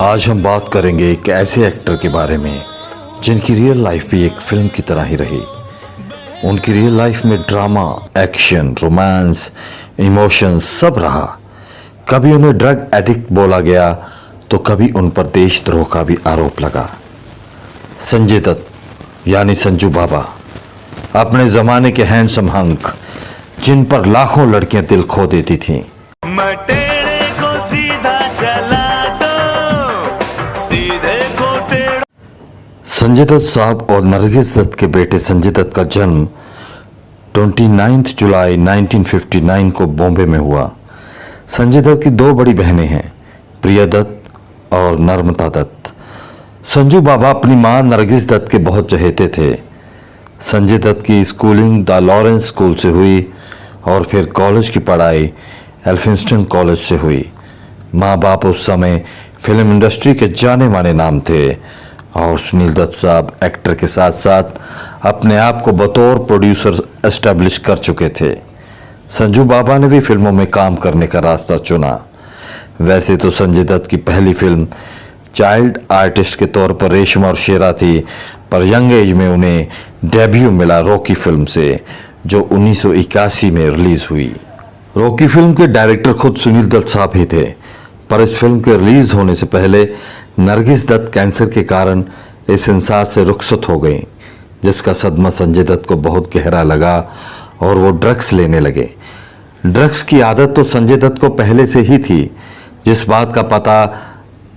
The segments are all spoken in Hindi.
आज हम बात करेंगे एक ऐसे एक्टर के बारे में जिनकी रियल लाइफ भी एक फिल्म की तरह ही रही। उनकी रियल लाइफ में ड्रामा, एक्शन, रोमांस, इमोशंस सब रहा। कभी उन्हें ड्रग एडिक्ट बोला गया तो कभी उन पर देशद्रोह का भी आरोप लगा। संजय दत्त यानी संजू बाबा, अपने जमाने के हैंडसम हंक जिन पर लाखों लड़कियां दिल खो देती थीं। संजय दत्त साहब और नरगिस दत्त के बेटे संजय दत्त का जन्म 29 जुलाई 1959 को बॉम्बे में हुआ। संजय दत्त की दो बड़ी बहनें हैं, प्रिया दत्त और नर्मदा दत्त। संजू बाबा अपनी मां नरगिस दत्त के बहुत चहेते थे। संजय दत्त की स्कूलिंग द लॉरेंस स्कूल से हुई और फिर कॉलेज की पढ़ाई एल्फिंस्टन कॉलेज से हुई। माँ बाप उस समय फिल्म इंडस्ट्री के जाने माने नाम थे और सुनील दत्त साहब एक्टर के साथ साथ अपने आप को बतौर प्रोड्यूसर एस्टेब्लिश कर चुके थे। संजू बाबा ने भी फिल्मों में काम करने का रास्ता चुना। वैसे तो संजय दत्त की पहली फिल्म चाइल्ड आर्टिस्ट के तौर पर रेशमा और शेरा थी, पर यंग एज में उन्हें डेब्यू मिला रॉकी फिल्म से, जो 1981 में रिलीज हुई। रॉकी फिल्म के डायरेक्टर खुद सुनील दत्त साहब ही थे, पर इस फिल्म के रिलीज होने से पहले नरगिस दत्त कैंसर के कारण इस संसार से रुखसत हो गई, जिसका सदमा संजय दत्त को बहुत गहरा लगा और वो ड्रग्स लेने लगे। ड्रग्स की आदत तो संजय दत्त को पहले से ही थी, जिस बात का पता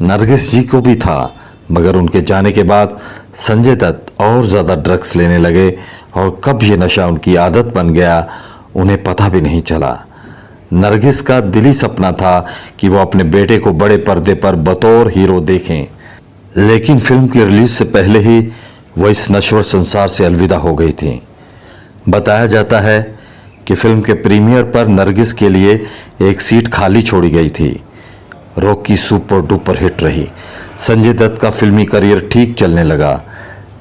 नरगिस जी को भी था, मगर उनके जाने के बाद संजय दत्त और ज़्यादा ड्रग्स लेने लगे और कब ये नशा उनकी आदत बन गया उन्हें पता भी नहीं चला। नरगिस का दिली सपना था कि वो अपने बेटे को बड़े पर्दे पर बतौर हीरो देखें, लेकिन फिल्म की रिलीज से पहले ही वो इस नश्वर संसार से अलविदा हो गई थी। बताया जाता है कि फिल्म के प्रीमियर पर नरगिस के लिए एक सीट खाली छोड़ी गई थी। रॉकी सुपर डुपर हिट रही। संजय दत्त का फिल्मी करियर ठीक चलने लगा,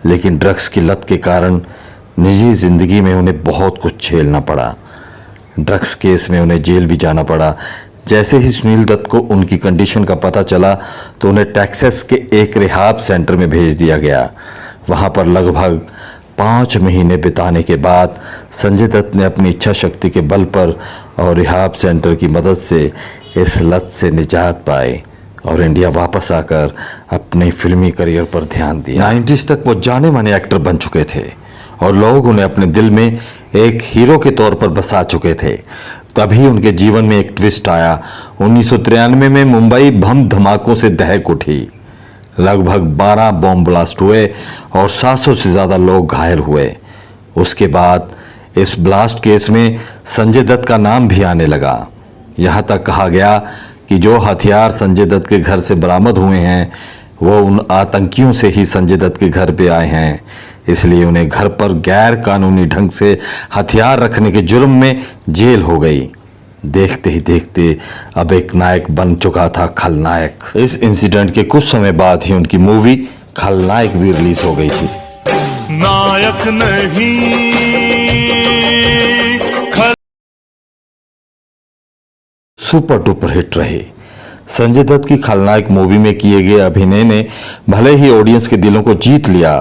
लेकिन ड्रग्स की लत के कारण निजी जिंदगी में उन्हें बहुत कुछ झेलना पड़ा। ड्रग्स केस में उन्हें जेल भी जाना पड़ा। जैसे ही सुनील दत्त को उनकी कंडीशन का पता चला तो उन्हें टेक्सास के एक रिहाब सेंटर में भेज दिया गया। वहां पर लगभग 5 महीने बिताने के बाद संजय दत्त ने अपनी इच्छा शक्ति के बल पर और रिहाब सेंटर की मदद से इस लत से निजात पाई और इंडिया वापस आकर अपने फिल्मी करियर पर ध्यान दिया। 90s तक वो जाने माने एक्टर बन चुके थे और लोग उन्हें अपने दिल में एक हीरो के तौर पर बसा चुके थे। तभी उनके जीवन में एक ट्विस्ट आया। 1993 में मुंबई बम धमाकों से दहक उठी। लगभग 12 बॉम्ब ब्लास्ट हुए और 700 से ज़्यादा लोग घायल हुए। उसके बाद इस ब्लास्ट केस में संजय दत्त का नाम भी आने लगा। यहाँ तक कहा गया कि जो हथियार संजय दत्त के घर से बरामद हुए हैं वो उन आतंकियों से ही संजय दत्त के घर पे आए हैं, इसलिए उन्हें घर पर गैर कानूनी ढंग से हथियार रखने के जुर्म में जेल हो गई। देखते ही देखते अब एक नायक बन चुका था खलनायक। इस इंसिडेंट के कुछ समय बाद ही उनकी मूवी खलनायक भी रिलीज हो गई थी। नायक नहीं सुपर डुपर हिट रहे। संजय दत्त की खलनायक मूवी में किए गए अभिनय ने भले ही ऑडियंस के दिलों को जीत लिया,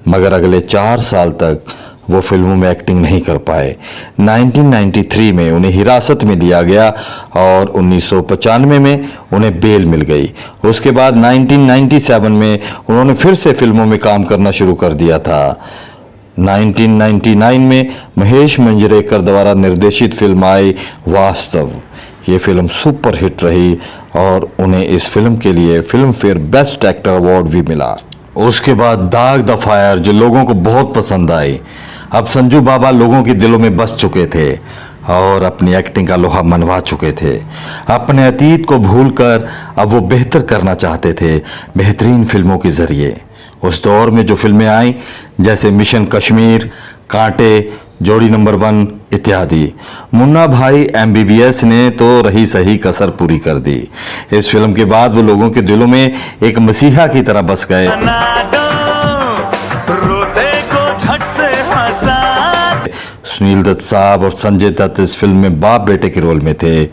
मगर अगले 4 साल तक वो फिल्मों में एक्टिंग नहीं कर पाए। 1993 में उन्हें हिरासत में लिया गया और 1995 में उन्हें बेल मिल गई। उसके बाद 1997 में उन्होंने फिर से फिल्मों में काम करना शुरू कर दिया था। 1999 में महेश मंजरेकर द्वारा निर्देशित फिल्म आई वास्तव। ये फिल्म सुपर हिट रही और उन्हें इस फिल्म के लिए film fair best actor award भी मिला। उसके बाद दाग द फायर, जो लोगों को बहुत पसंद आई। अब संजू बाबा लोगों के दिलों में बस चुके थे और अपनी एक्टिंग का लोहा मनवा चुके थे। अपने अतीत को भूलकर अब वो बेहतर करना चाहते थे बेहतरीन फिल्मों के जरिए। उस दौर में जो फिल्में आई जैसे मिशन कश्मीर, कांटे, जोड़ी नंबर 1 इत्यादि। मुन्ना भाई MBBS ने तो रही सही कसर पूरी कर दी। इस फिल्म के बाद वो लोगों के दिलों में एक मसीहा की तरह बस गए। सुनील दत्त साहब और संजय दत्त इस फिल्म में बाप बेटे के रोल में थे।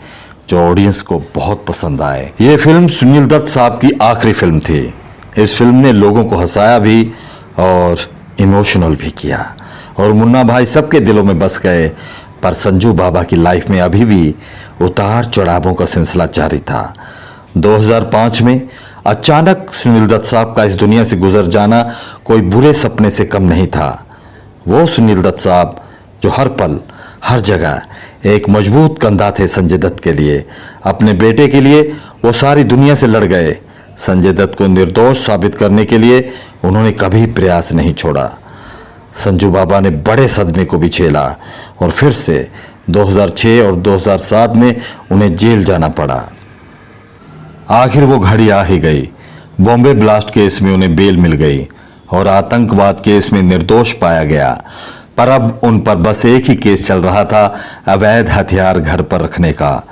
जो ऑडियंस को बहुत पसंद आए। ये फिल्म सुनील दत्त साहब की आखिरी फिल्म थी। इस फिल्म ने लोगों को हंसाया भी और इमोशनल भी किया और मुन्ना भाई सबके दिलों में बस गए। पर संजू बाबा की लाइफ में अभी भी उतार चढ़ावों का सिलसिला जारी था। 2005 में अचानक सुनील दत्त साहब का इस दुनिया से गुजर जाना कोई बुरे सपने से कम नहीं था। वो सुनील दत्त साहब जो हर पल हर जगह एक मजबूत कंधा थे संजय दत्त के लिए। अपने बेटे के लिए वो सारी दुनिया से लड़ गए। संजय दत्त को निर्दोष साबित करने के लिए उन्होंने कभी प्रयास नहीं छोड़ा। संजू बाबा ने बड़े सदमे को भी झेला और फिर से 2006 और 2007 में उन्हें जेल जाना पड़ा। आखिर वो घड़ी आ ही गई। बॉम्बे ब्लास्ट केस में उन्हें बेल मिल गई और आतंकवाद केस में निर्दोष पाया गया। पर अब उन पर बस एक ही केस चल रहा था, अवैध हथियार घर पर रखने का।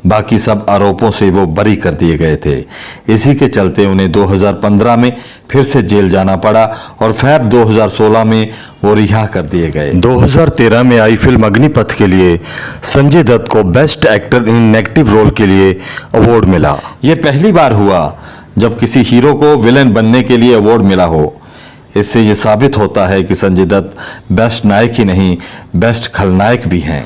बाकी सब आरोपों से वो बरी कर दिए गए थे। इसी के चलते उन्हें 2015 में फिर से जेल जाना पड़ा और फेब 2016 में वो रिहा कर दिए गए। 2013 में आई फिल्म अग्निपथ के लिए संजय दत्त को best actor in negative role के लिए अवार्ड मिला। ये पहली बार हुआ जब किसी हीरो को विलेन बनने के लिए अवार्ड मिला हो। इससे ये साबित होता है कि संजय दत्त बेस्ट नायक ही नहीं, बेस्ट खलनायक भी हैं।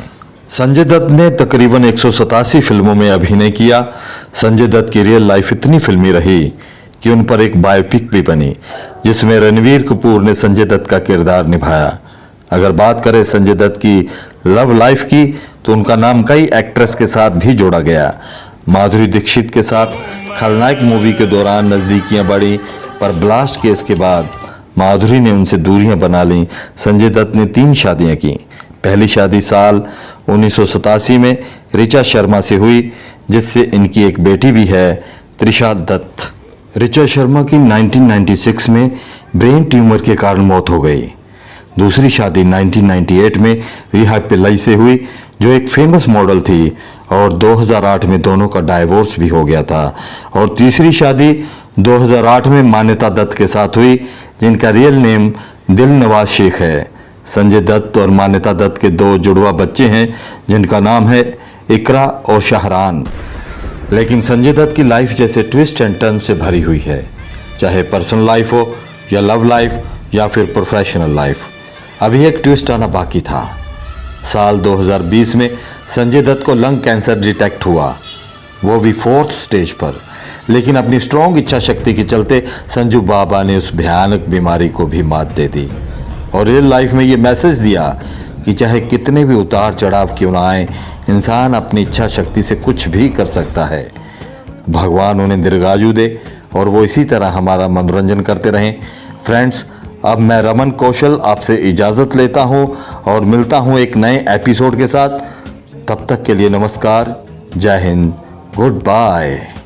संजय दत्त ने तकरीबन 187 फिल्मों में अभिनय किया। संजय दत्त की रियल लाइफ इतनी फिल्मी रही कि उन पर एक बायोपिक भी बनी जिसमें रणवीर कपूर ने संजय दत्त का किरदार निभाया। अगर बात करें संजय दत्त की लव लाइफ की तो उनका नाम कई एक्ट्रेस के साथ भी जोड़ा गया। माधुरी दीक्षित के साथ खलनायक मूवी के दौरान नज़दीकियां बढ़ी, पर ब्लास्ट केस के बाद माधुरी ने उनसे दूरियां बना लीं। संजय दत्त ने 3 शादियां की। पहली शादी साल 1987 में ऋचा शर्मा से हुई, जिससे इनकी एक बेटी भी है, त्रिशा दत्त। ऋचा शर्मा की 1996 में ब्रेन ट्यूमर के कारण मौत हो गई। दूसरी शादी 1998 में रिहा पिल्लई से हुई, जो एक फेमस मॉडल थी, और 2008 में दोनों का डाइवोर्स भी हो गया था। और तीसरी शादी 2008 में मान्यता दत्त के साथ हुई, जिनका रियल नेम दिलनवाज शेख है। संजय दत्त और मान्यता दत्त के 2 जुड़वा बच्चे हैं, जिनका नाम है इकरा और शाहरान। लेकिन संजय दत्त की लाइफ जैसे ट्विस्ट एंड टर्न से भरी हुई है, चाहे पर्सनल लाइफ हो या लव लाइफ या फिर प्रोफेशनल लाइफ। अभी एक ट्विस्ट आना बाकी था। साल 2020 में संजय दत्त को लंग कैंसर डिटेक्ट हुआ, वो भी 4th स्टेज पर। लेकिन अपनी स्ट्रॉन्ग इच्छा शक्ति के चलते संजू बाबा ने उस भयानक बीमारी को भी मात दे दी और रियल लाइफ में ये मैसेज दिया कि चाहे कितने भी उतार चढ़ाव क्यों ना आए, इंसान अपनी इच्छा शक्ति से कुछ भी कर सकता है। भगवान उन्हें दीर्घायु दे और वो इसी तरह हमारा मनोरंजन करते रहें। फ्रेंड्स, अब मैं रमन कौशल आपसे इजाज़त लेता हूँ और मिलता हूँ एक नए एपिसोड के साथ। तब तक के लिए नमस्कार, जय हिंद, गुड बाय।